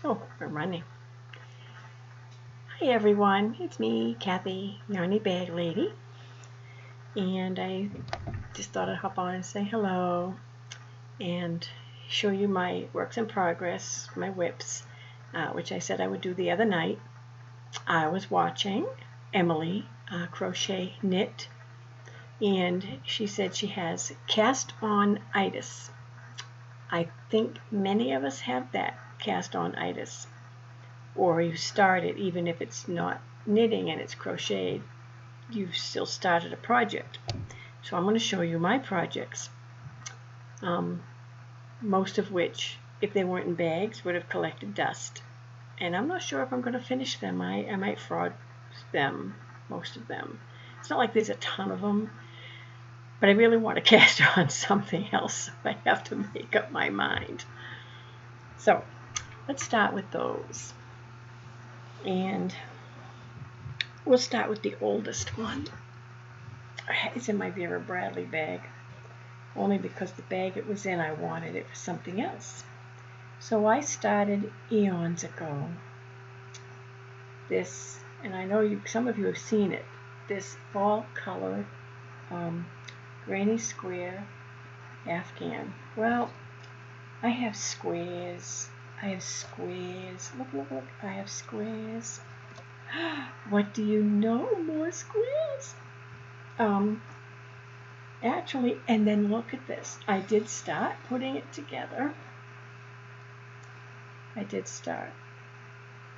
Oh, I'm running. Hi everyone, it's me, Kathy, Yarny Bag Lady, and I just thought I'd hop on and say hello and show you my works in progress, my whips, which I said I would do the other night. I was watching Emily crochet knit, and she said she has cast-on itis. I think many of us have that cast-on itis. Or you start it, even if it's not knitting and it's crocheted, you've still started a project. So I'm going to show you my projects, most of which, if they weren't in bags, would have collected dust. And I'm not sure if I'm going to finish them. I might fraud them, most of them. It's not like there's a ton of them, but I really want to cast on something else, so I have to make up my mind. So let's start with those. And we'll start with the oldest one. It's in my Vera Bradley bag, only because the bag it was in, I wanted it for something else. So I started eons ago. This, and I know some of you have seen it, this fall color granny square Afghan. Well, I have squares. Look, I have squares. What do you know? More squares. Actually, and then look at this. I did start putting it together.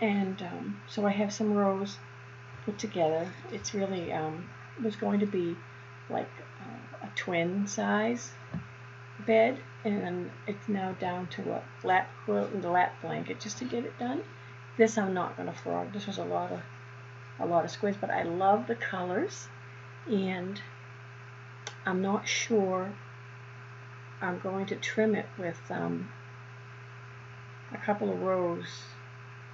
And so I have some rows put together. It's really was going to be like a twin size bed, and it's now down to a lap quilt and a lap blanket just to get it done. This I'm not going to frog. This was a lot of squares, but I love the colors, and I'm not sure I'm going to trim it with a couple of rows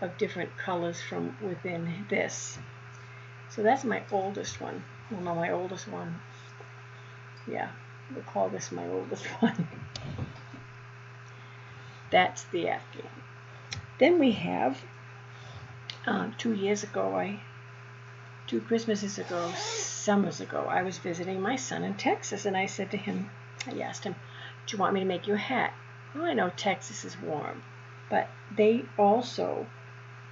of different colors from within this. So that's my oldest one. Well, no, my oldest one. Yeah, we'll call this my oldest one. That's the Afghan. Then we have 2 years ago, 2 Christmases ago, summers ago, I was visiting my son in Texas, and I asked him, do you want me to make you a hat? Well, I know Texas is warm, but they also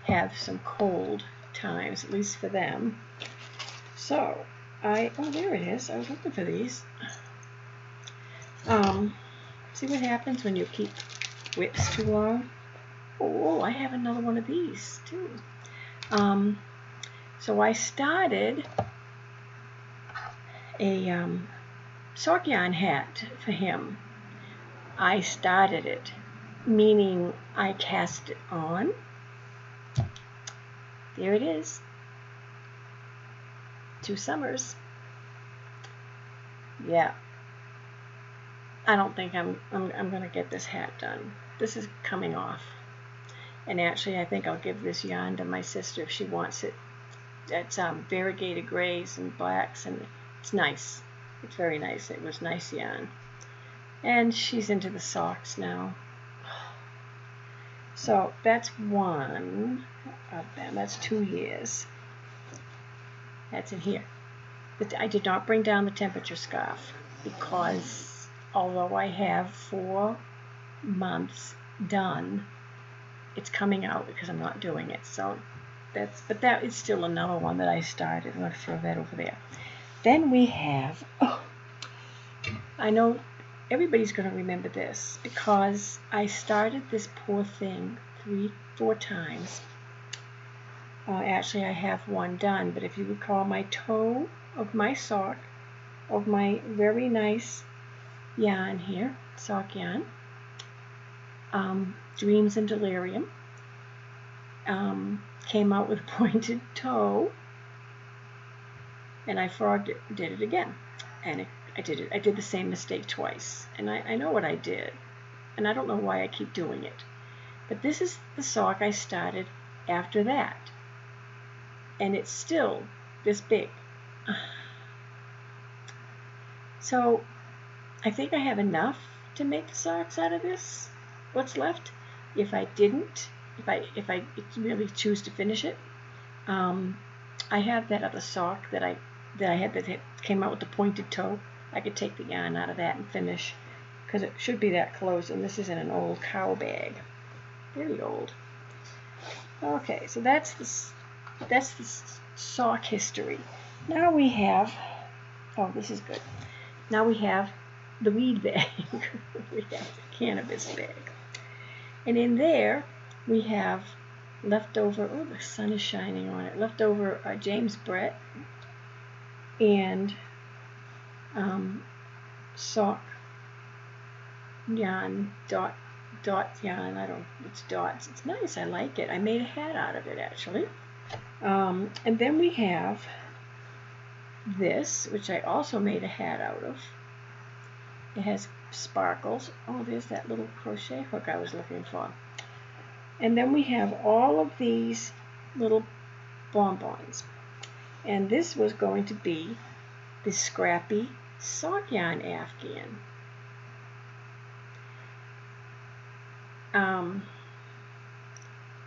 have some cold times, at least for them. So oh, there it is. I was looking for these. See what happens when you keep whips too long? Oh, I have another one of these too. So I started a sock yarn hat for him. I started it, meaning I cast it on. There it is. 2 summers. Yeah. I don't think I'm going to get this hat done. This is coming off. And actually, I think I'll give this yarn to my sister if she wants it. It's variegated grays and blacks, and it's nice. It's very nice. It was nice yarn. And she's into the socks now. So that's one of them. That's 2 years. That's in here. I did not bring down the temperature scarf because although I have 4 months done, it's coming out because I'm not doing it. So but that is still another one that I started. I'm going to throw that over there. Then we have, I know everybody's going to remember this because I started this poor thing 3-4 times. Actually, I have one done, but if you recall my toe of my sock, of my very nice yarn here, sock yarn, Dreams and Delirium, came out with a pointed toe, and I frogged it, did it again, and I did the same mistake twice, and I know what I did, and I don't know why I keep doing it, but this is the sock I started after that, and it's still this big. So I think I have enough to make the socks out of this, what's left. If I didn't, if I really choose to finish it. I have that other sock that I had that came out with the pointed toe. I could take the yarn out of that and finish, because it should be that close, and this is in an old cow bag, very old. Okay, so that's the sock history. Now we have, oh, this is good. Now we have the weed bag. We have the cannabis bag, and in there we have leftover. Oh, the sun is shining on it. Leftover James Brett and sock yarn, dot yarn. I don't. It's dots. It's nice. I like it. I made a hat out of it actually. And then we have this, which I also made a hat out of. It has sparkles. Oh, there's that little crochet hook I was looking for. And then we have all of these little bonbons. And this was going to be the scrappy sock yarn afghan.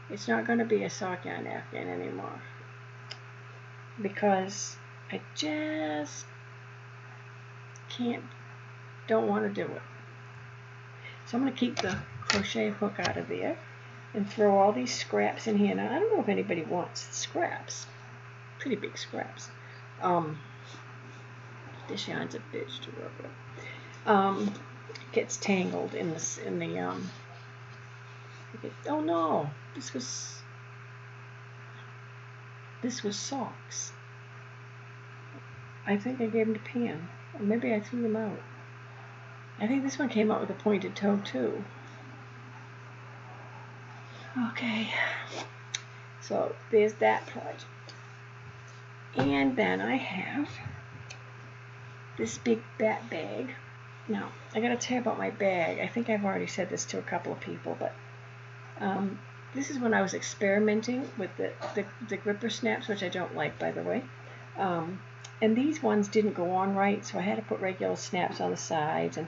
It's not going to be a sock yarn afghan anymore, because I just don't want to do it. So I'm going to keep the crochet hook out of there and throw all these scraps in here. Now, I don't know if anybody wants scraps. Pretty big scraps. This yarn's a bitch to work with. It gets tangled in the oh no, this was socks. I think I gave them to Pam, or maybe I threw them out. I think this one came out with a pointed toe too. Okay, so there's that project. And then I have this big bat bag. Now, I gotta tell you about my bag. I think I've already said this to a couple of people, but this is when I was experimenting with the gripper snaps, which I don't like, by the way. And these ones didn't go on right, so I had to put regular snaps on the sides, and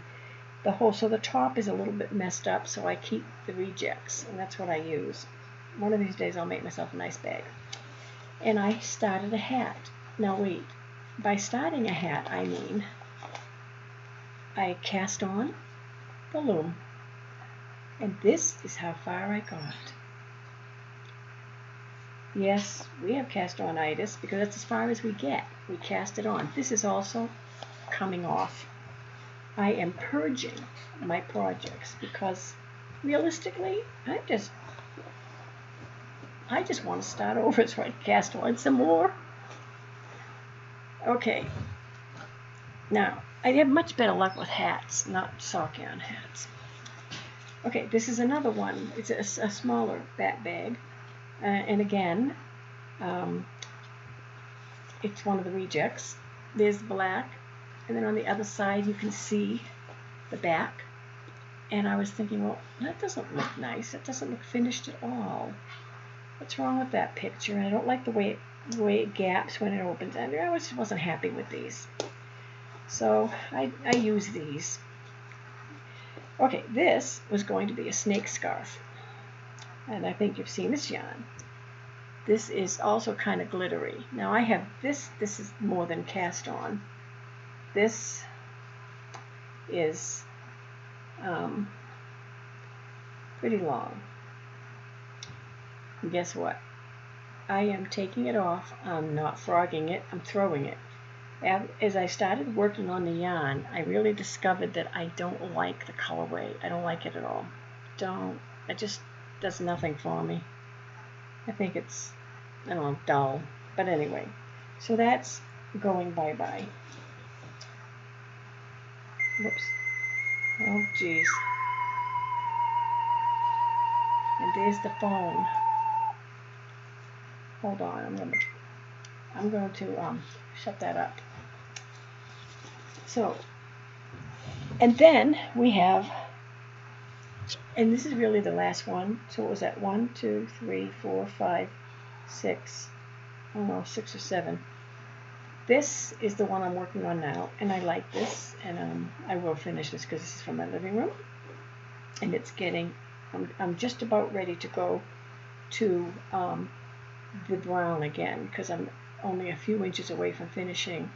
so the top is a little bit messed up, so I keep the rejects, and that's what I use. One of these days I'll make myself a nice bag. And I started a hat. Now wait, by starting a hat I mean I cast on the loom, and this is how far I got. Yes, we have cast-on-itis because that's as far as we get. We cast it on. This is also coming off. I am purging my projects because realistically, I just want to start over so I can cast on some more. Okay. Now, I have much better luck with hats, not sock yarn hats. Okay, this is another one. It's a smaller bat bag. And again, it's one of the rejects. There's black, and then on the other side you can see the back. And I was thinking, well, that doesn't look nice. It doesn't look finished at all. What's wrong with that picture? And I don't like the way it gaps when it opens. And I just wasn't happy with these. So I use these. Okay, this was going to be a snake scarf. And I think you've seen this yarn. This is also kind of glittery. Now I have this is more than cast on. This is pretty long. And guess what? I am taking it off. I'm not frogging it. I'm throwing it. As I started working on the yarn, I really discovered that I don't like the colorway. I don't like it at all. It just does nothing for me. I think it's, I don't know, dull. But anyway, so that's going bye-bye. Whoops. Oh, geez. And there's the phone. Hold on, I'm going to shut that up. So, and then we have, and this is really the last one. So what was that? 1, 2, 3, 4, 5, 6. I don't know, 6 or 7. This is the one I'm working on now, and I like this, and I will finish this because this is from my living room, and it's getting. I'm just about ready to go to the brown again, because I'm only a few inches away from finishing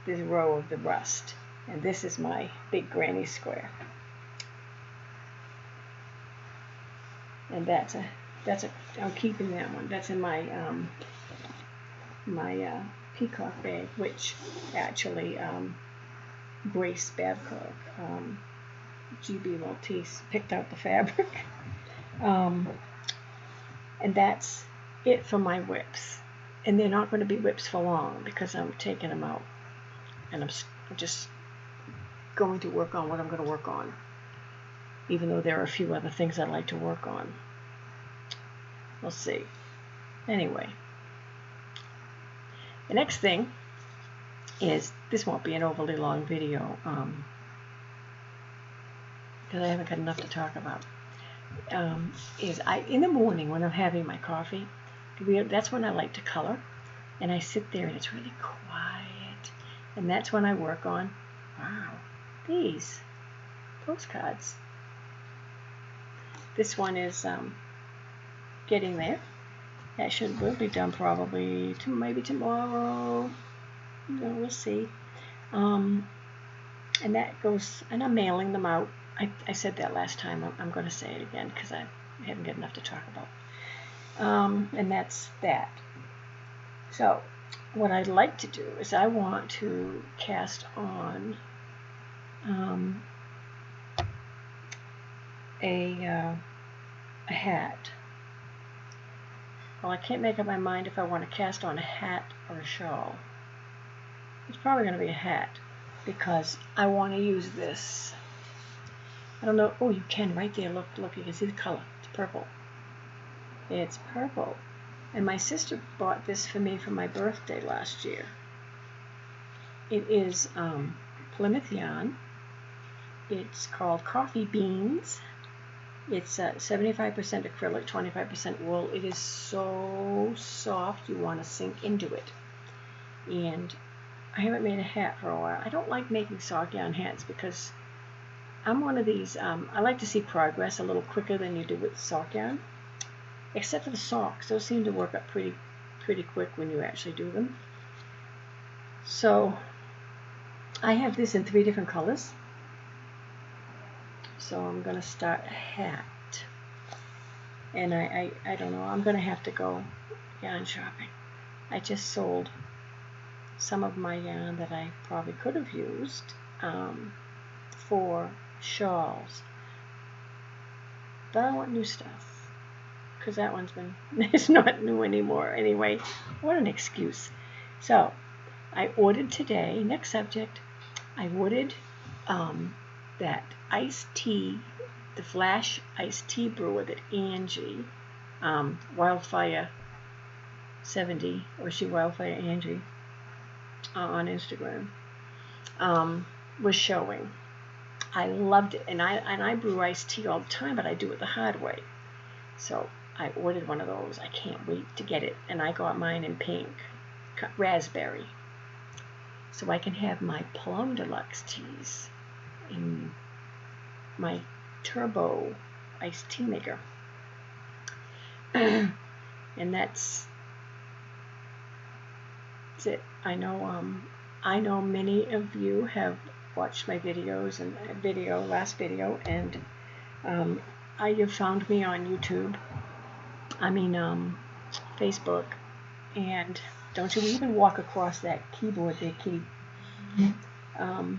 this row of the rust. And this is my big granny square. And I'm keeping that one. That's in my peacock bag, which actually Grace Babcock, GB Maltese, picked out the fabric. And that's it for my whips. And they're not going to be whips for long because I'm taking them out. And I'm just going to work on what I'm going to work on, even though there are a few other things I'd like to work on. We'll see. Anyway, the next thing is, this won't be an overly long video because I haven't got enough to talk about. In the morning when I'm having my coffee, that's when I like to color, and I sit there and it's really quiet, and that's when I work on, wow, these postcards. This one is getting there. That will be done probably maybe tomorrow. We'll see. And that goes, and I'm mailing them out. I said that last time. I'm going to say it again because I haven't got enough to talk about. And that's that. So what I'd like to do is I want to cast on a hat. Well, I can't make up my mind if I want to cast on a hat or a shawl. It's probably going to be a hat because I want to use this. I don't know. Oh, you can right there. Look, you can see the color. It's purple. It's purple. And my sister bought this for me for my birthday last year. It is Plymouth yarn. It's called Coffee Beans. It's 75% acrylic, 25% wool. It is so soft you want to sink into it. And I haven't made a hat for a while. I don't like making sock yarn hats because I'm one of these, I like to see progress a little quicker than you do with sock yarn. Except for the socks. Those seem to work up pretty quick when you actually do them. So I have this in 3 different colors. So I'm going to start a hat. And I don't know, I'm going to have to go yarn shopping. I just sold some of my yarn that I probably could have used for shawls. But I want new stuff. Because that one's been, it's not new anymore. Anyway, what an excuse. So I ordered today, next subject, I ordered that iced tea, the flash iced tea brewer that Angie, Wildfire 70, or she Wildfire Angie on Instagram, was showing. I loved it, and I brew iced tea all the time, but I do it the hard way. So I ordered one of those. I can't wait to get it, and I got mine in pink, raspberry, so I can have my Plum Deluxe teas in my turbo iced tea maker. And that's it. I know many of you have watched my videos and last video, and you've found me on YouTube. Facebook, and don't you even walk across that keyboard there, Kitty. Oh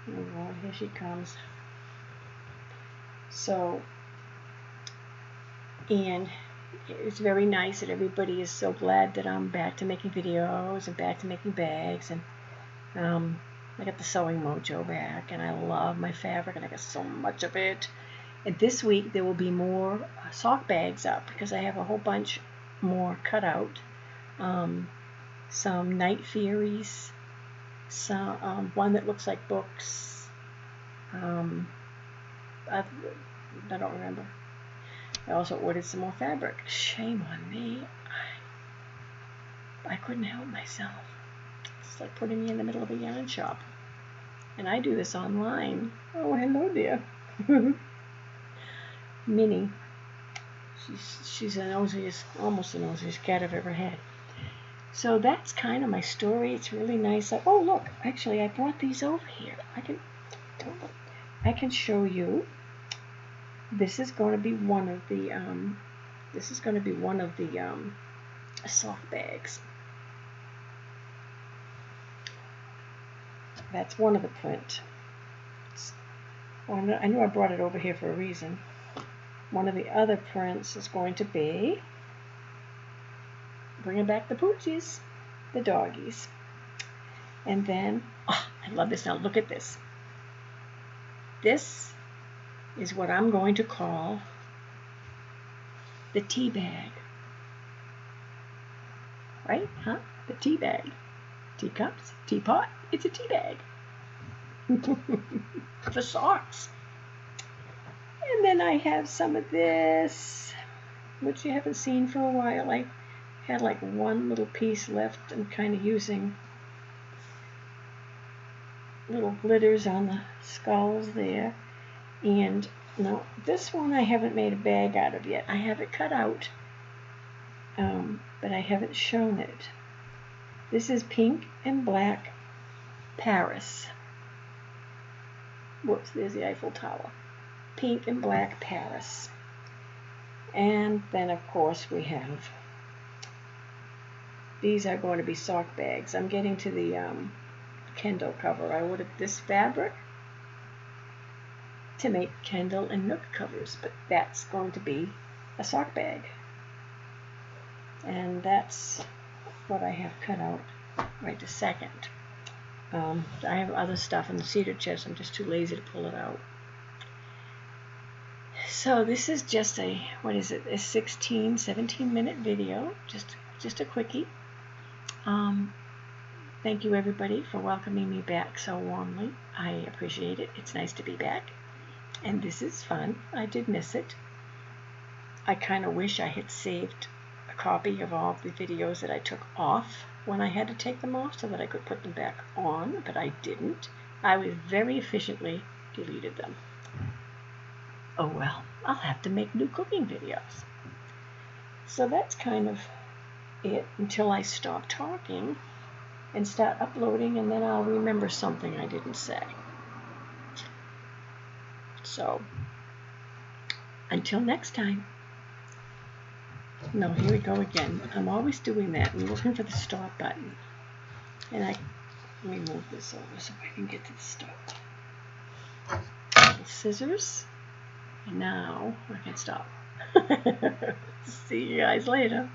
Lord, here she comes. So, and it's very nice that everybody is so glad that I'm back to making videos and back to making bags, and I got the sewing mojo back, and I love my fabric, and I got so much of it. And this week there will be more sock bags up because I have a whole bunch more cut out. Some Night Fairies, some one that looks like books. I don't remember. I also ordered some more fabric. Shame on me. I couldn't help myself. It's like putting me in the middle of a yarn shop. And I do this online. Oh, hello there. Minnie. She's the nosiest, almost the nosiest cat I've ever had. So that's kind of my story. It's really nice. Oh look, actually I brought these over here. I can show you. This is going to be one of the sock bags. That's one of the print. Well, I knew I brought it over here for a reason. One of the other prints is going to be bringing back the poochies, the doggies. And then, oh, I love this. Now look at this. This is what I'm going to call the tea bag. Right? Huh? The tea bag. Teacups, teapot, it's a tea bag. For socks. And then I have some of this, which you haven't seen for a while. I had like one little piece left. I'm kind of using little glitters on the skulls there. And now this one I haven't made a bag out of yet. I have it cut out, but I haven't shown it. This is pink and black Paris. Whoops, there's the Eiffel Tower. Pink and black Paris. And then of course we have, these are going to be sock bags. I'm getting to the Kindle cover. I ordered this fabric to make Kindle and Nook covers, but that's going to be a sock bag. And that's what I have cut out right this second. I have other stuff in the cedar chest. I'm just too lazy to pull it out. So this is just a, what is it, a 17 minute video, just a quickie. Thank you everybody for welcoming me back so warmly. I appreciate it. It's nice to be back, and this is fun. I did miss it. I kind of wish I had saved a copy of all the videos that I took off when I had to take them off so that I could put them back on, but I didn't. I was very efficiently deleted them. Oh well, I'll have to make new cooking videos. So that's kind of it until I stop talking and start uploading, and then I'll remember something I didn't say. So until next time. No, here we go again. I'm always doing that. I'm looking for the stop button. And let me move this over so I can get to the stop. Little scissors. And now I can stop. See you guys later.